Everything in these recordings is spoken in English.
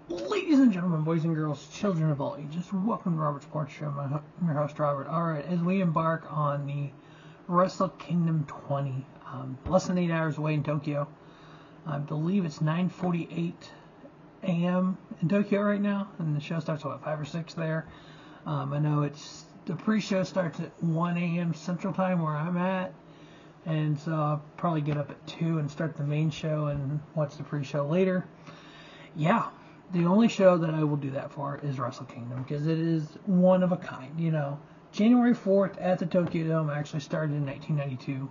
Ladies and gentlemen, boys and girls, children of all ages, welcome to Robert's Sports Show. I'm your host, Robert. Alright, as we embark on the Wrestle Kingdom 20, less than 8 hours away in Tokyo. I believe it's 9:48 a.m. in Tokyo right now, and the show starts at 5 or 6 there. I know the pre-show starts at 1 a.m. Central Time where I'm at, and so I'll probably get up at 2 and start the main show and watch the pre-show later. Yeah. The only show that I will do that for is Wrestle Kingdom, because it is one of a kind, you know. January 4th at the Tokyo Dome actually started in 1992.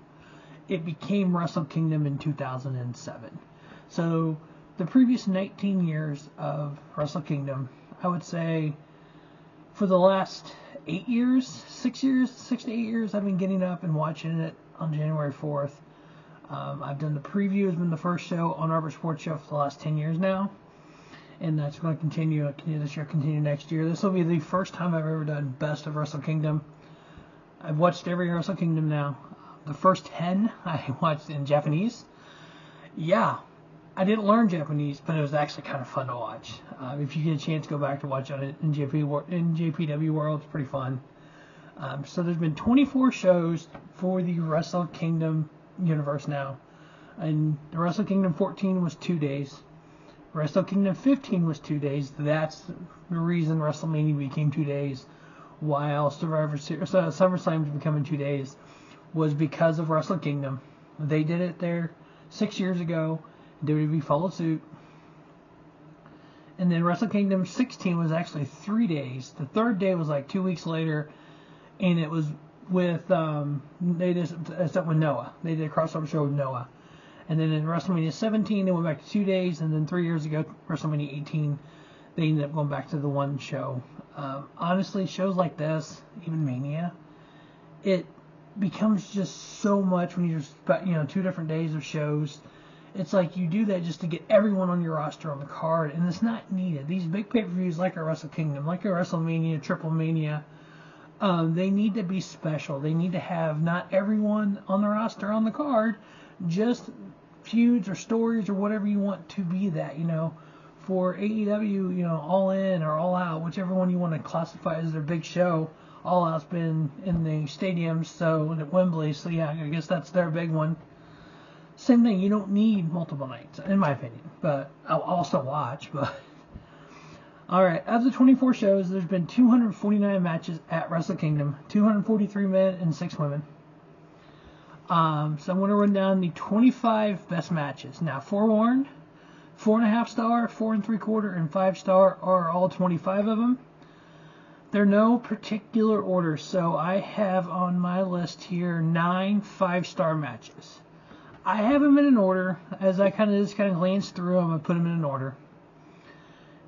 It became Wrestle Kingdom in 2007. So the previous 19 years of Wrestle Kingdom, I would say for the last 8 years, 6 to 8 years, I've been getting up and watching it on January 4th. I've done the preview, has been the first show on Robert Sports Show for the last 10 years now. And that's going to continue this year, continue next year. This will be the first time I've ever done Best of Wrestle Kingdom. I've watched every Wrestle Kingdom now. The first 10 I watched in Japanese. Yeah, I didn't learn Japanese, but it was actually kind of fun to watch. If you get a chance, go back to watch on NJPW World. It's pretty fun. So there's been 24 shows for the Wrestle Kingdom universe now. And the Wrestle Kingdom 14 was 2 days. Wrestle Kingdom 15 was 2 days. That's the reason WrestleMania became 2 days, while SummerSlam was becoming 2 days, was because of Wrestle Kingdom. They did it there 6 years ago. WWE followed suit. And then Wrestle Kingdom 16 was actually 3 days. The third day was like 2 weeks later, and it was with they did stuff with Noah. They did a crossover show with Noah. And then in WrestleMania 17, they went back to 2 days. And then 3 years ago, WrestleMania 18, they ended up going back to the one show. Honestly, shows like this, even Mania, it becomes just so much when you're 2 different days of shows. It's like you do that just to get everyone on your roster on the card, and it's not needed. These big pay-per-views like a Wrestle Kingdom, like a WrestleMania, Triple Mania, they need to be special. They need to have not everyone on the roster on the card, just feuds or stories or whatever you want to be that, for AEW, All In or All Out, whichever one you want to classify as their big show. All Out's been in the stadiums, so at Wembley, so yeah, I guess that's their big one. Same thing, you don't need multiple nights, in my opinion, but I'll also watch, but... Alright, of the 24 shows, there's been 249 matches at Wrestle Kingdom, 243 men and 6 women. So I'm going to run down the 25 best matches. Now, forewarned, 4.5 star, 4 3/4, and 5 star are all 25 of them. They're no particular order, so I have on my list here 9 5-star matches. I have them in an order. As I kind of glance through them, I put them in an order.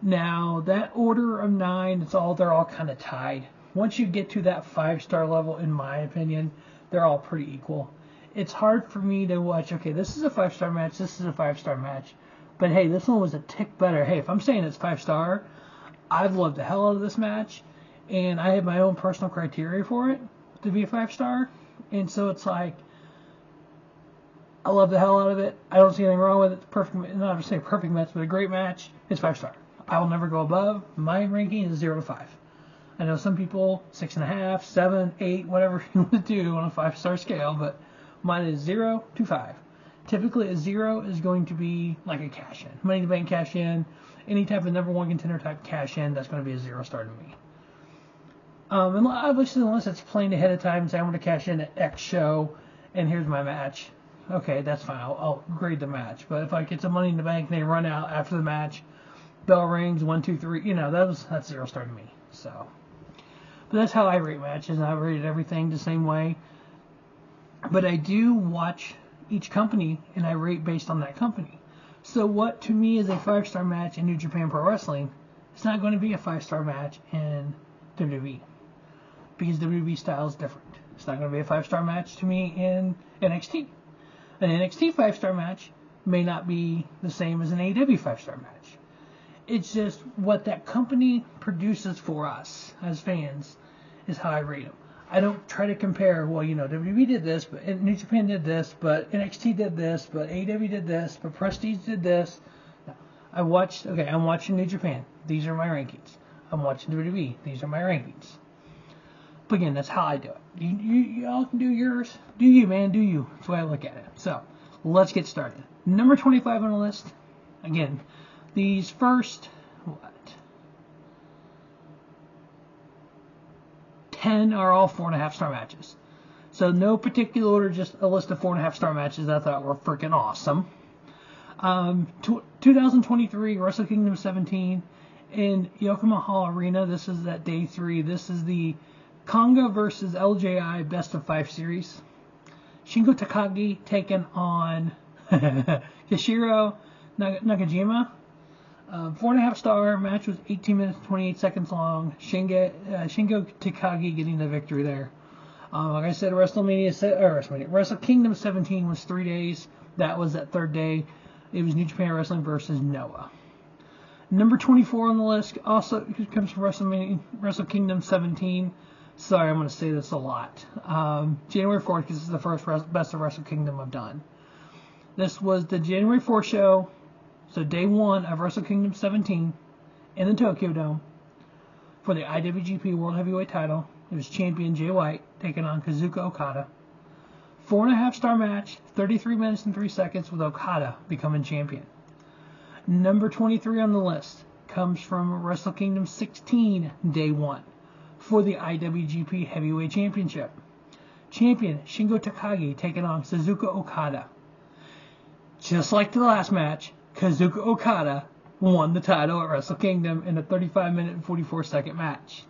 Now, that order of 9, they're all kind of tied. Once you get to that 5-star level, in my opinion, they're all pretty equal. It's hard for me to watch, okay, this is a 5-star match, this is a 5-star match, but hey, this one was a tick better. Hey, if I'm saying it's 5-star, I've loved the hell out of this match, and I have my own personal criteria for it to be a 5-star, and so it's like, I love the hell out of it. I don't see anything wrong with it. It's perfect, not to say perfect match, but a great match. It's 5-star. I will never go above. My ranking is 0 to 5. I know some people 6.5, 7, 8, whatever you want to do on a 5-star scale, but mine is 0 to 5. Typically, a 0 is going to be like a cash-in. Money in the Bank cash-in, any type of number one contender type cash-in, that's going to be a 0-star to me. And obviously, unless it's planned ahead of time and say I want to cash in at X show, and here's my match. Okay, that's fine. I'll grade the match. But if like it's a Money in the Bank and they run out after the match, bell rings, 1, 2, 3, that's 0-star to me. So, but that's how I rate matches, and I rated everything the same way. But I do watch each company, and I rate based on that company. So what to me is a 5-star match in New Japan Pro Wrestling, it's not going to be a 5-star match in WWE, because WWE style is different. It's not going to be a 5-star match to me in NXT. An NXT 5-star match may not be the same as an AEW 5-star match. It's just what that company produces for us as fans is how I rate them. I don't try to compare, WWE did this, but New Japan did this, but NXT did this, but AEW did this, but Prestige did this. No. I'm watching New Japan. These are my rankings. I'm watching WWE. These are my rankings. But again, that's how I do it. You all can do yours. Do you, man? Do you? That's the way I look at it. So, let's get started. Number 25 on the list. Again, these first, 10 are all 4.5-star matches. So, no particular order, just a list of 4.5-star matches I thought were freaking awesome. 2023 Wrestle Kingdom 17 in Yokohama Hall Arena. This is that day 3. This is the Konga versus LJI Best of 5 series. Shingo Takagi taking on Yoshiro Nakajima. 4.5-star match was 18 minutes 28 seconds long. Shingo Takagi getting the victory there. Like I said, Wrestle Kingdom 17 was 3 days. That was that third day. It was New Japan Wrestling versus Noah. Number 24 on the list also comes from Wrestle Kingdom 17. Sorry, I'm going to say this a lot. January 4th, because this is the first Best of Wrestle Kingdom I've done. This was the January 4th show, so day 1 of Wrestle Kingdom 17 in the Tokyo Dome for the IWGP World Heavyweight title. It was champion Jay White taking on Kazuchika Okada. 4.5-star match, 33 minutes and 3 seconds with Okada becoming champion. Number 23 on the list comes from Wrestle Kingdom 16, day 1, for the IWGP Heavyweight Championship. Champion Shingo Takagi taking on Kazuchika Okada. Just like the last match, Kazuchika Okada won the title at Wrestle Kingdom in a 35-minute and 44-second match.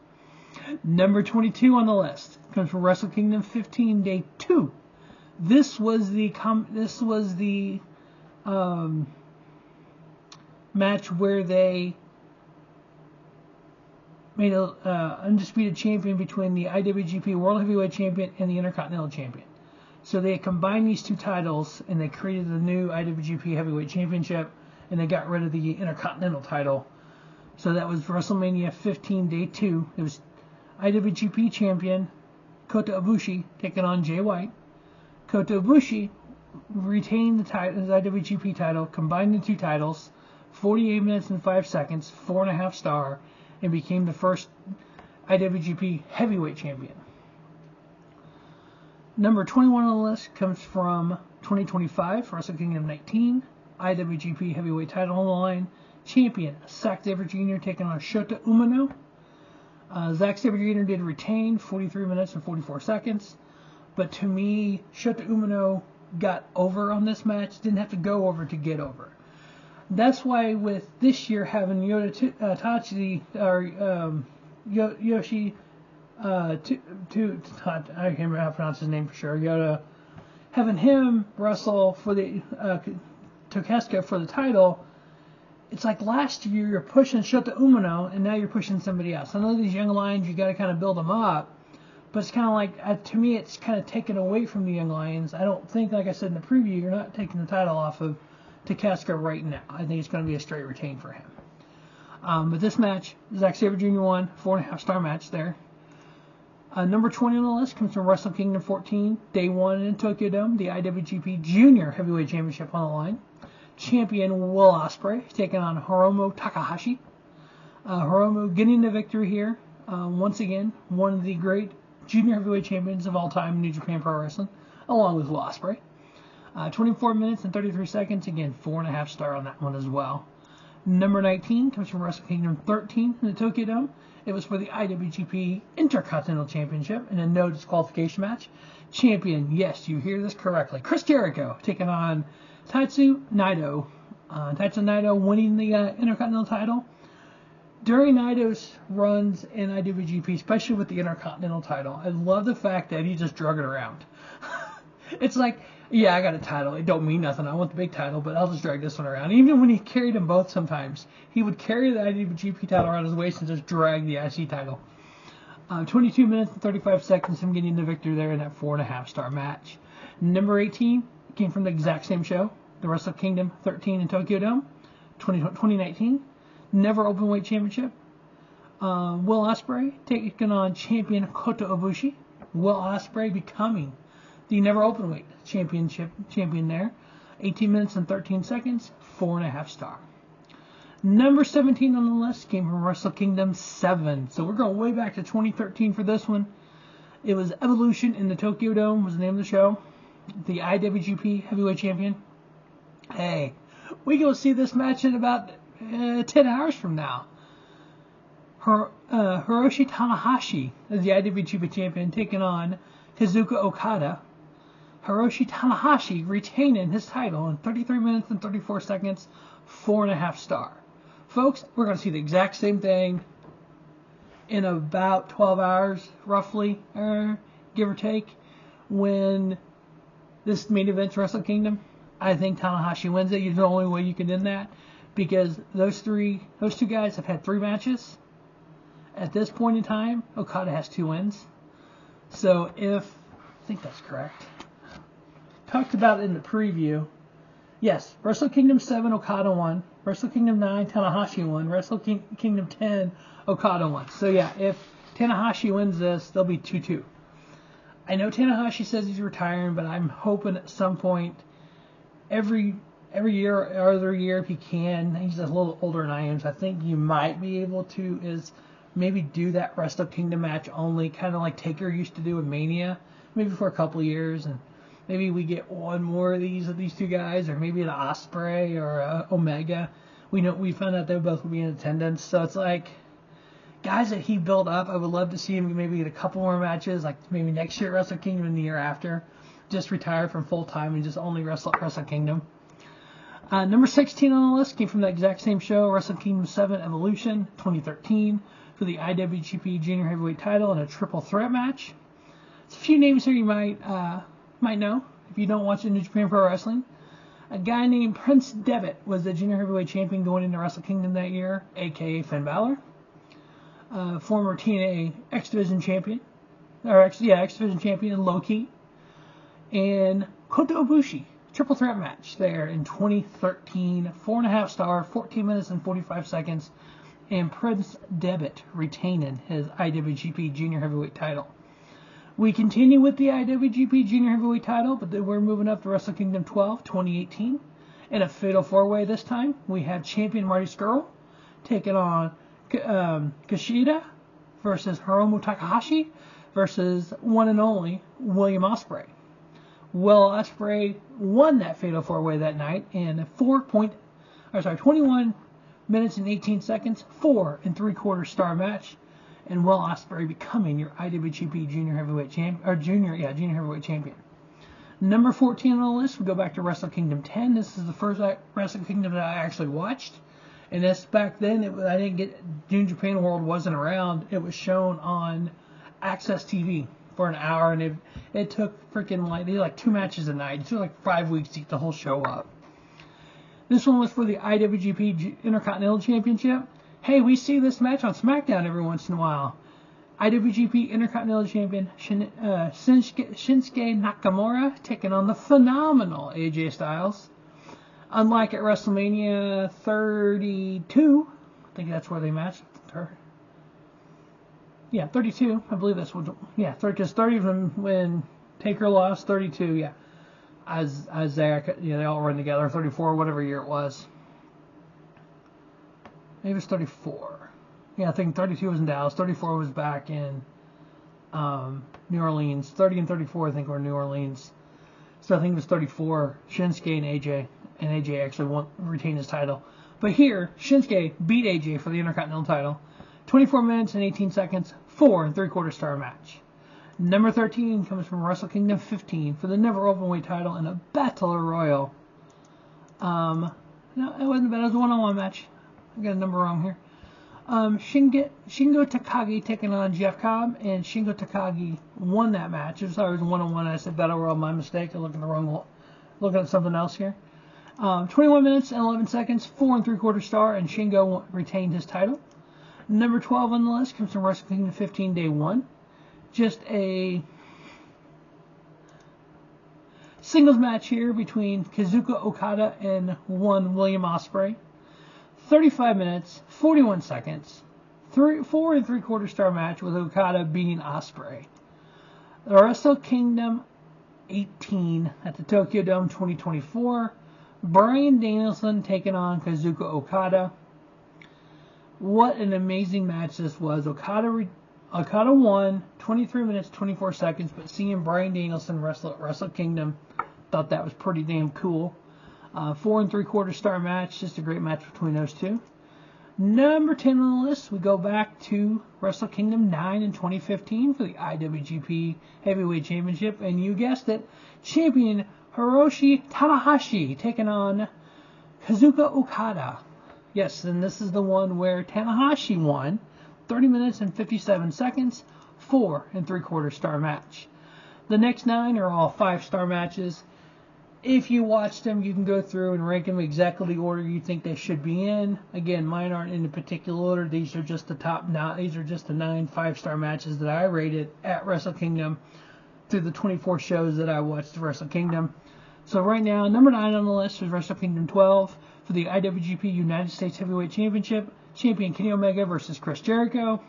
Number 22 on the list comes from Wrestle Kingdom 15, day 2. This was the match where they made a undisputed champion between the IWGP World Heavyweight Champion and the Intercontinental Champion. So they combined these two titles and they created the new IWGP Heavyweight Championship, and they got rid of the Intercontinental title. So that was WrestleMania 15, day 2. It was IWGP Champion Kota Ibushi taking on Jay White. Kota Ibushi retained the IWGP title, combined the two titles, 48 minutes and 5 seconds, 4.5-star, and became the first IWGP Heavyweight Champion. Number 21 on the list comes from 2025 Wrestle Kingdom 19, IWGP Heavyweight title on the line. Champion Zack Sabre Jr. taking on Shota Umino. Zack Sabre Jr. did retain 43 minutes and 44 seconds. But to me, Shota Umino got over on this match. Didn't have to go over to get over. That's why with this year having Yoshi, I can't remember how to pronounce his name for sure. Having him wrestle for the Tokeska for the title. It's like last year you're pushing Shota Umino, and now you're pushing somebody else. I know these young lions, you got to kind of build them up. But it's kind of like, to me, it's kind of taken away from the Young Lions. I don't think, like I said in the preview, you're not taking the title off of Takaska right now. I think it's going to be a straight retain for him. But this match, Zack Sabre Jr. won, 4.5-star match there. Number 20 on the list comes from Wrestle Kingdom 14, day 1 in Tokyo Dome, the IWGP Junior Heavyweight Championship on the line. Champion Will Ospreay taking on Hiromu Takahashi. Hiromu getting the victory here. Once again, one of the great junior heavyweight champions of all time in New Japan Pro Wrestling, along with Will Ospreay. 24 minutes and 33 seconds. Again, 4.5-star on that one as well. Number 19 comes from Wrestle Kingdom 13 in the Tokyo Dome. It was for the IWGP Intercontinental Championship in a no disqualification match. Champion, yes, you hear this correctly, Chris Jericho taking on Tatsu Naito. Tatsu Naito winning the Intercontinental title. During Naito's runs in IWGP, especially with the Intercontinental title, I love the fact that he just drug it around. It's like, yeah, I got a title. It don't mean nothing. I want the big title, but I'll just drag this one around. Even when he carried them both sometimes, he would carry the IWGP title around his waist and just drag the IC title. 22 minutes and 35 seconds, him getting the victory there in that 4.5-star match. Number 18 came from the exact same show, the Wrestle Kingdom 13 in Tokyo Dome, 2019. Never Openweight Championship. Will Ospreay taking on champion Kota Ibushi. Will Ospreay becoming the Never Openweight champion there. 18 minutes and 13 seconds, 4.5-star. Number 17 on the list came from Wrestle Kingdom 7. So we're going way back to 2013 for this one. It was Evolution in the Tokyo Dome was the name of the show. The IWGP Heavyweight Champion. Hey, we go see this match in about 10 hours from now. Hiroshi Tanahashi is the IWGP Champion, taking on Kazuchika Okada. Hiroshi Tanahashi retaining his title in 33 minutes and 34 seconds, 4.5 star. Folks, we're going to see the exact same thing in about 12 hours, roughly, give or take, when this main event's Wrestle Kingdom. I think Tanahashi wins it. It's the only way you can end that, because those two guys have had 3 matches. At this point in time, Okada has 2 wins. So I think that's correct. Talked about it in the preview. Yes, Wrestle Kingdom 7, Okada won. Wrestle Kingdom 9, Tanahashi won. Wrestle Kingdom 10, Okada won. So yeah, if Tanahashi wins this, they'll be 2-2. I know Tanahashi says he's retiring, but I'm hoping at some point, every year or other year if he can, he's a little older than I am, so I think you might be able to is maybe do that Wrestle Kingdom match only, kind of like Taker used to do with Mania, maybe for a couple of years, and maybe we get one more of these two guys, or maybe an Ospreay or Omega. We found out they both will be in attendance, so it's like guys that he built up. I would love to see him maybe get a couple more matches, like maybe next year at Wrestle Kingdom and the year after. Just retire from full time and just only wrestle at Wrestle Kingdom. Number 16 on the list came from the exact same show, Wrestle Kingdom 7 Evolution 2013, for the IWGP Junior Heavyweight title in a triple threat match. It's a few names here you might know if you don't watch NJPW Pro Wrestling. A guy named Prince Devitt was the Junior Heavyweight Champion going into Wrestle Kingdom that year, aka Finn Balor. Former TNA X Division Champion, X Division Champion Low-Ki. And Kota Ibushi, triple threat match there in 2013, 4.5 star, 14 minutes and 45 seconds, and Prince Devitt retaining his IWGP Junior Heavyweight title. We continue with the IWGP Junior Heavyweight title, but then we're moving up to Wrestle Kingdom 12, 2018. In a fatal 4-way this time, we have champion Marty Scurll taking on Kushida versus Hiromu Takahashi versus one and only William Ospreay. Will Ospreay won that fatal 4-way that night in 21 minutes and 18 seconds, 4 3/4 star match, and Will Ospreay becoming your IWGP Junior Heavyweight Junior Heavyweight Champion. Number 14 on the list, we go back to Wrestle Kingdom 10. This is the first Wrestle Kingdom that I actually watched, and this back then I didn't get New Japan World wasn't around. It was shown on Access TV for an hour, and it took freaking they did like 2 matches a night. It took like 5 weeks to get the whole show up. This one was for the IWGP Intercontinental Championship. Hey, we see this match on SmackDown every once in a while. IWGP Intercontinental Champion Shinsuke Nakamura taking on the phenomenal AJ Styles. Unlike at WrestleMania 32, I think that's where they matched her. Yeah, 32. I believe that's what. Yeah, because 30 when Taker lost. 32. Yeah, Isaiah. They all run together. 34, whatever year it was. Maybe it's 34. Yeah, I think 32 was in Dallas. 34 was back in New Orleans. 30 and 34, I think, were New Orleans. So I think it was 34. Shinsuke and AJ actually retained his title. But here, Shinsuke beat AJ for the Intercontinental title. 24 minutes and 18 seconds, 4 3/4 star match. Number 13 comes from Wrestle Kingdom 15 for the Never Openweight title in a Battle Royal. No, it wasn't bad. It was a one-on-one match. I got a number wrong here. Shingo Takagi taking on Jeff Cobb, and Shingo Takagi won that match. It was always one-on-one. I said Battle Royal, my mistake. I'm looking at something else here. 21 minutes and 11 seconds, 4 3/4 star, and Shingo retained his title. Number 12 on the list comes from Wrestle Kingdom 15 Day 1. Just a singles match here between Kazuchika Okada and one William Ospreay. 35 minutes, 41 seconds, 4 3/4 star match with Okada beating Ospreay. The Wrestle Kingdom 18 at the Tokyo Dome 2024. Bryan Danielson taking on Kazuchika Okada. What an amazing match this was. Okada won 23 minutes 24 seconds, but seeing Bryan Danielson wrestle at Wrestle Kingdom, thought that was pretty damn cool. 4 3/4 star match, just a great match between those two. Number 10 on the list, we go back to Wrestle Kingdom 9 in 2015 for the IWGP Heavyweight Championship, and you guessed it, champion Hiroshi Tanahashi taking on Kazuchika Okada. Yes, and this is the one where Tanahashi won 30 minutes and 57 seconds, 4 3/4 star match. The next 9 are all 5-star matches. If you watched them, you can go through and rank them exactly the order you think they should be in. Again, mine aren't in a particular order. These are just the top 9. These are just the 9 5-star matches that I rated at Wrestle Kingdom through the 24 shows that I watched at Wrestle Kingdom. So right now, number 9 on the list is Wrestle Kingdom 12 for the IWGP United States Heavyweight Championship. Champion Kenny Omega versus Chris Jericho.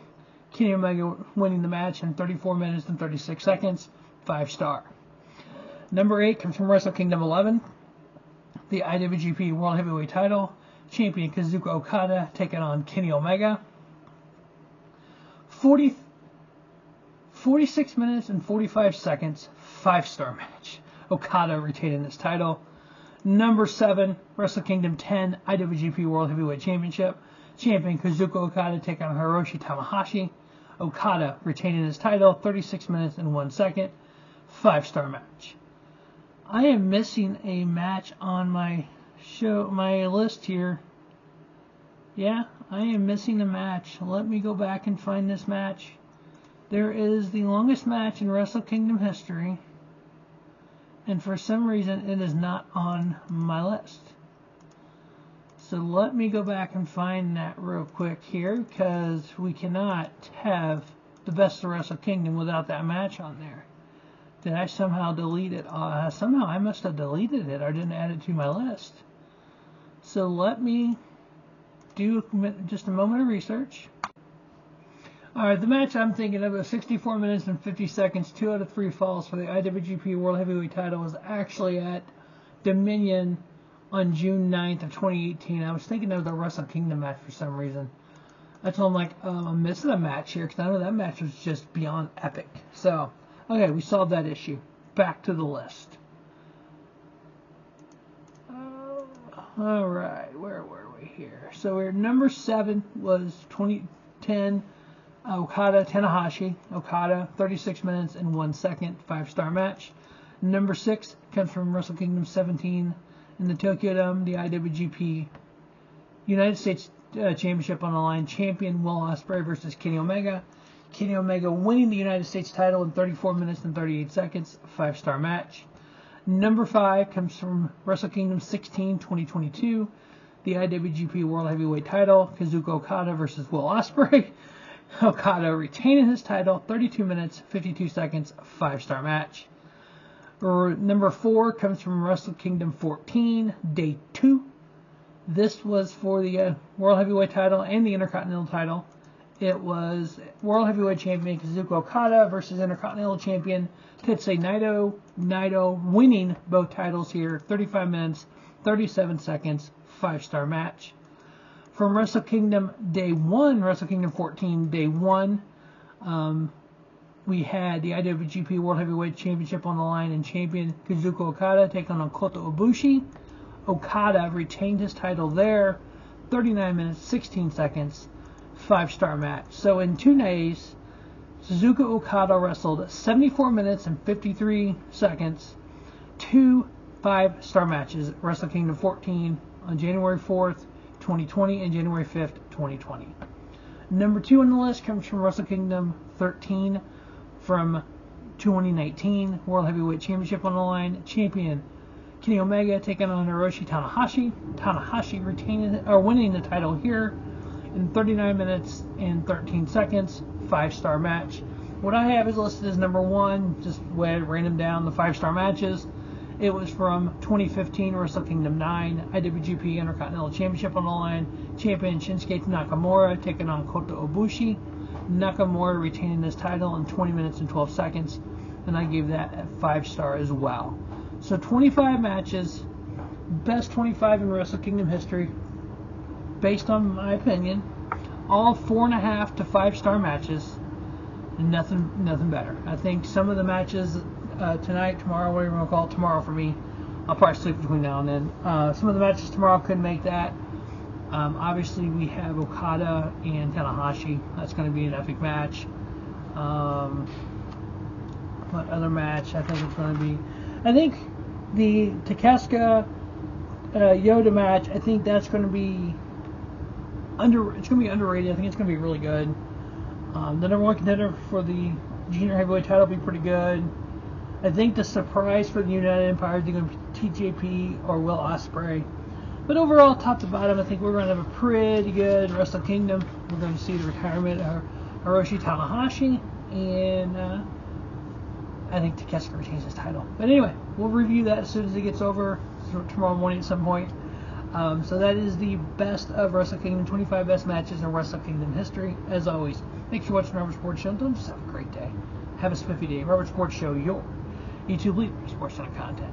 Kenny Omega winning the match in 34 minutes and 36 seconds, 5-star. Number 8 comes from Wrestle Kingdom 11, the IWGP World Heavyweight Title. Champion Kazuchika Okada taking on Kenny Omega. 46 minutes and 45 seconds, 5-star match. Okada retaining this title. Number 7, Wrestle Kingdom 10, IWGP World Heavyweight Championship. Champion Kazuchika Okada taking on Hiroshi Tanahashi. Okada retaining his title, 36 minutes and 1 second, 5-star match. I am missing a match on my list here. Yeah, I am missing a match. Let me go back and find this match. There is the longest match in Wrestle Kingdom history, and for some reason it is not on my list. So let me go back and find that real quick here, because we cannot have the best of Wrestle Kingdom without that match on there. Did I somehow delete it? Somehow I must have deleted it. I didn't add it to my list. So let me do just a moment of research. Alright, the match I'm thinking of is 64 minutes and 50 seconds, 2 out of 3 falls for the IWGP World Heavyweight title, was actually at Dominion on June 9th of 2018. I was thinking of the Wrestle Kingdom match for some reason. That's why I'm like, I'm missing a match here, because I know that match was just beyond epic. So, okay, we solved that issue. Back to the list. Alright, where were we here? So we're number 7 was 2010 Okada Tanahashi. Okada, 36 minutes and 1 second, 5-star match. Number 6 comes from Wrestle Kingdom 17 in the Tokyo Dome, the IWGP United States Championship on the line. Champion Will Ospreay versus Kenny Omega. Kenny Omega winning the United States title in 34 minutes and 38 seconds, 5-star match. Number 5 comes from Wrestle Kingdom 16, 2022, the IWGP World Heavyweight title. Kazuchika Okada versus Will Ospreay. Okada retaining his title, 32 minutes, 52 seconds, 5-star match. Number 4 comes from Wrestle Kingdom 14, Day 2. This was for the World Heavyweight title and the Intercontinental title. It was World Heavyweight Champion Kazuchika Okada versus Intercontinental Champion Tetsuya Naito winning both titles here, 35 minutes, 37 seconds, 5-star match. From Wrestle Kingdom Day 1, Wrestle Kingdom 14, Day 1, we had the IWGP World Heavyweight Championship on the line, and champion Kazuchika Okada taking on Kota Ibushi. Okada retained his title there, 39 minutes, 16 seconds, 5-star match. So in 2 days, Kazuchika Okada wrestled 74 minutes and 53 seconds, 2 5-star matches at Wrestle Kingdom 14 on January 4th, 2020 and January 5th, 2020. Number 2 on the list comes from Wrestle Kingdom 13 from 2019, World Heavyweight Championship on the line. Champion Kenny Omega taking on Hiroshi Tanahashi. Tanahashi winning the title here in 39 minutes and 13 seconds, 5-star match. What I have is listed as number 1, just ran them down, the 5-star matches. It was from 2015 Wrestle Kingdom 9, IWGP Intercontinental Championship on the line. Champion Shinsuke Nakamura taking on Kota Ibushi. Nakamura retaining this title in 20 minutes and 12 seconds, and I gave that a 5-star as well. So 25 matches, best 25 in Wrestle Kingdom history, based on my opinion. all 4.5 to 5-star matches. Nothing better. I think some of the matches tonight, tomorrow, whatever you want to call it, tomorrow for me, I'll probably sleep between now and then. Some of the matches tomorrow could make that. Obviously, we have Okada and Tanahashi. That's going to be an epic match. What other match I think it's going to be? I think the Takeshita Yoda match. I think that's going to be It's going to be underrated. I think it's going to be really good. The number one contender for the junior heavyweight title will be pretty good. I think the surprise for the United Empire is going to be TJP or Will Ospreay. But overall, top to bottom, I think we're going to have a pretty good Wrestle Kingdom. We're going to see the retirement of Hiroshi Tanahashi, and I think Takeshita retains his title. But anyway, we'll review that as soon as it gets over tomorrow morning at some point. So that is the best of Wrestle Kingdom, 25 best matches in Wrestle Kingdom history. As always, thanks for watching Robert Sports Show. Don't just have a great day. Have a spiffy day. Robert Sports Show, your YouTube Libre Sports Center content.